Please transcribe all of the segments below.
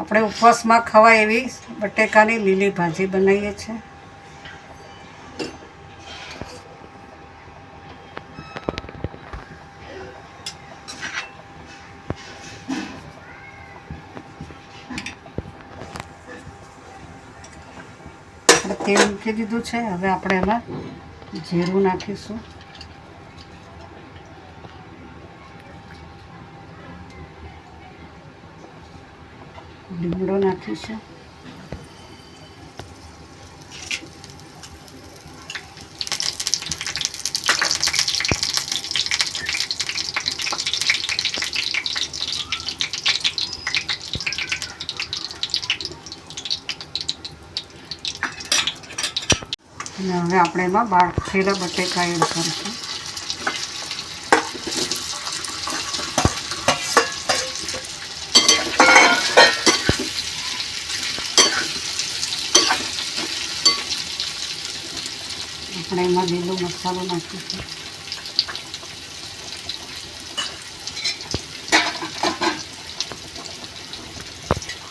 આપણે ઉપવાસમાં ખવાય એવી બટેકાની લીલી ભાજી બનાવીએ છીએ. તેલ મૂકી દીધું છે. હવે આપણે એમાં જીરું નાખીશું, લીમડો નાખીશું, અને હવે આપણે એમાં બાફેલા બટેકા એડ કરીશું. આપણે એમાં લીલો મસાલો નાખીશું,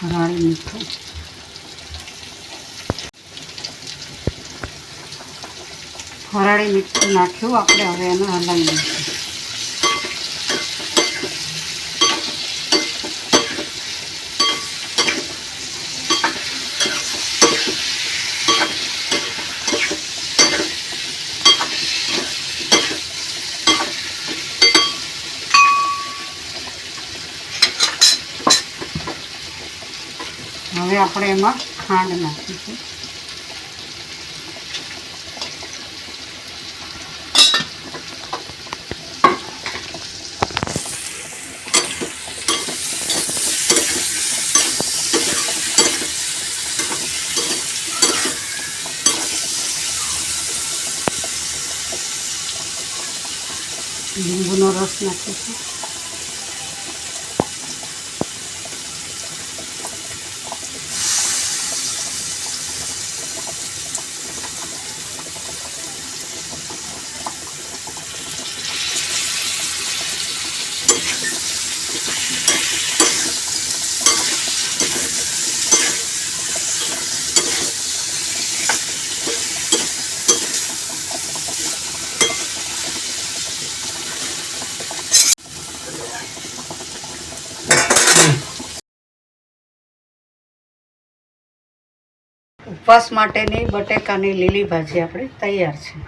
હરાળી મીઠું, હરાળી મીઠું નાખ્યું. આપણે હવે એને હલાવી દઈશું. હવે આપણે એમાં ખાંડ નાખીશું. લીંબુનો રસ નાખીશું. ઉપવાસ માટેની બટેકાની લીલી ભાજી આપણી તૈયાર છે.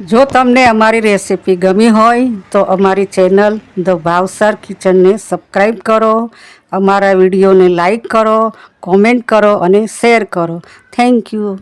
જો તમને અમારી રેસીપી ગમી હોય તો અમારી ચેનલ ધ ભાવસાર કિચનને સબસ્ક્રાઈબ કરો, અમારા વિડીયોને લાઈક કરો, કોમેન્ટ કરો અને શેર કરો. Thank you.